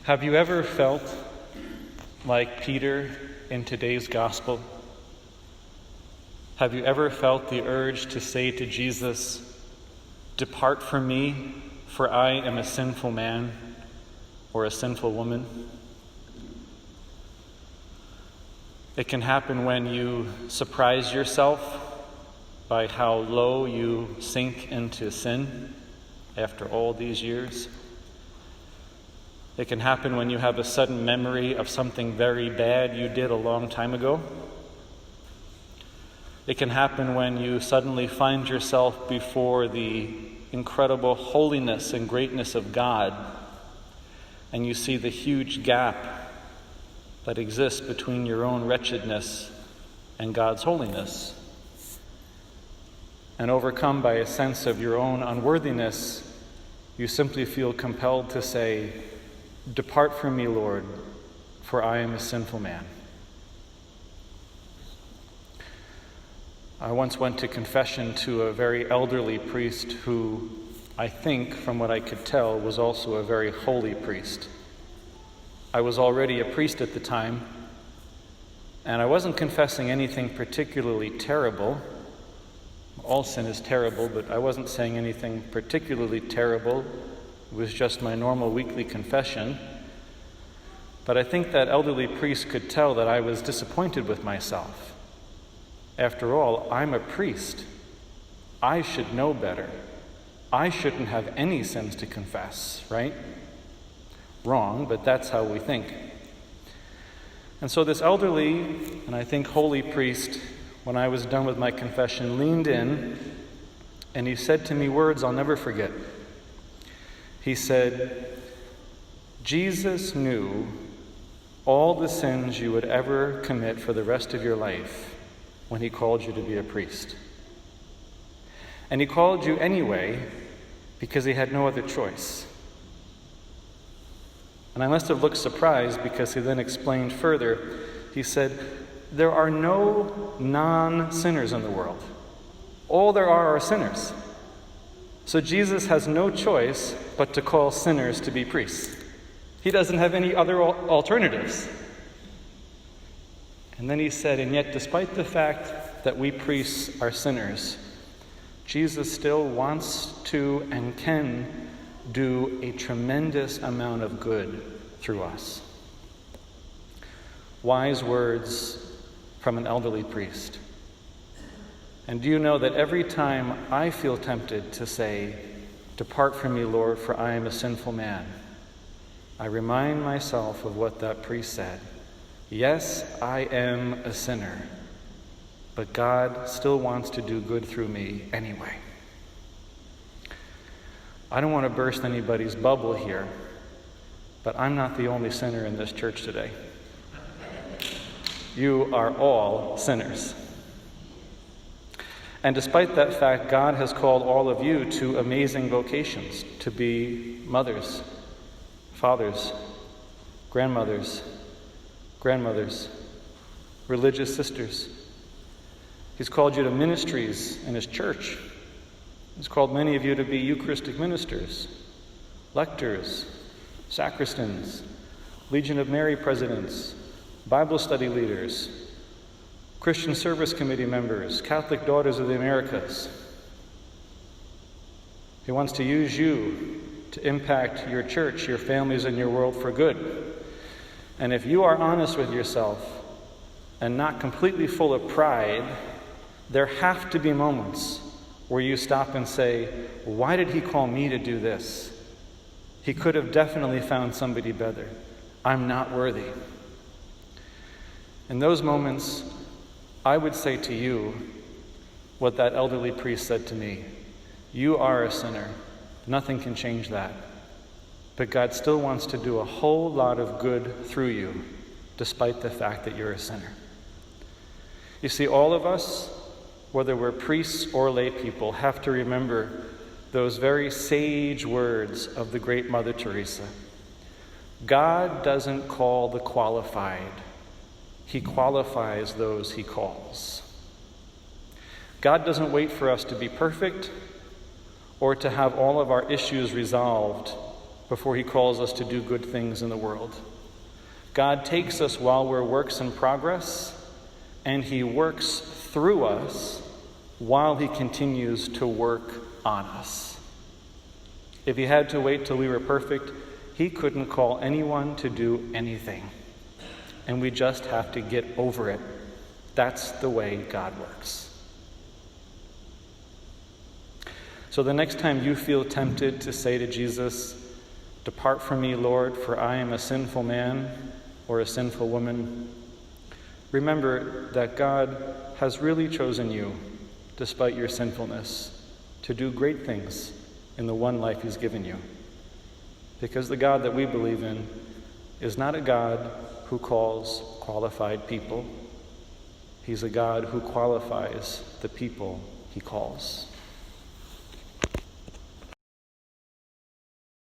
Have you ever felt like Peter in today's gospel? Have you ever felt the urge to say to Jesus, "Depart from me, for I am a sinful man or a sinful woman"? It can happen when you surprise yourself by how low you sink into sin after all these years. It can happen when you have a sudden memory of something very bad you did a long time ago. It can happen when you suddenly find yourself before the incredible holiness and greatness of God, and you see the huge gap that exists between your own wretchedness and God's holiness. And overcome by a sense of your own unworthiness, you simply feel compelled to say, "Depart from me, Lord, for I am a sinful man." I once went to confession to a very elderly priest who, I think, from what I could tell, was also a very holy priest. I was already a priest at the time, and I wasn't confessing anything particularly terrible. All sin is terrible, but I wasn't saying anything particularly terrible. It was just my normal weekly confession. But I think that elderly priest could tell that I was disappointed with myself. After all, I'm a priest. I should know better. I shouldn't have any sins to confess, right? Wrong, but that's how we think. And so this elderly, and I think holy priest, when I was done with my confession, leaned in and he said to me words I'll never forget. He said, "Jesus knew all the sins you would ever commit for the rest of your life when he called you to be a priest. And he called you anyway because he had no other choice." And I must have looked surprised because he then explained further. He said, "There are no non-sinners in the world. All there are sinners. So Jesus has no choice but to call sinners to be priests. He doesn't have any other alternatives." And then he said, "And yet, despite the fact that we priests are sinners, Jesus still wants to and can do a tremendous amount of good through us." Wise words from an elderly priest. And do you know that every time I feel tempted to say, "Depart from me, Lord, for I am a sinful man," I remind myself of what that priest said. Yes, I am a sinner, but God still wants to do good through me anyway. I don't want to burst anybody's bubble here, but I'm not the only sinner in this church today. You are all sinners. And despite that fact, God has called all of you to amazing vocations, to be mothers, fathers, grandmothers, religious sisters. He's called you to ministries in his church. He's called many of you to be Eucharistic ministers, lectors, sacristans, Legion of Mary presidents, Bible study leaders, Christian Service Committee members, Catholic Daughters of the Americas. He wants to use you to impact your church, your families, and your world for good. And if you are honest with yourself and not completely full of pride, there have to be moments where you stop and say, "Why did he call me to do this? He could have definitely found somebody better. I'm not worthy." In those moments, I would say to you what that elderly priest said to me. You are a sinner. Nothing can change that. But God still wants to do a whole lot of good through you, despite the fact that you're a sinner. You see, all of us, whether we're priests or lay people, have to remember those very sage words of the great Mother Teresa. God doesn't call the qualified. He qualifies those he calls. God doesn't wait for us to be perfect or to have all of our issues resolved before he calls us to do good things in the world. God takes us while we're works in progress, and he works through us while he continues to work on us. If he had to wait till we were perfect, he couldn't call anyone to do anything. And we just have to get over it. That's the way God works. So the next time you feel tempted to say to Jesus, "Depart from me, Lord, for I am a sinful man or a sinful woman," remember that God has really chosen you, despite your sinfulness, to do great things in the one life he's given you. Because the God that we believe in is not a God who calls qualified people. He's a God who qualifies the people he calls.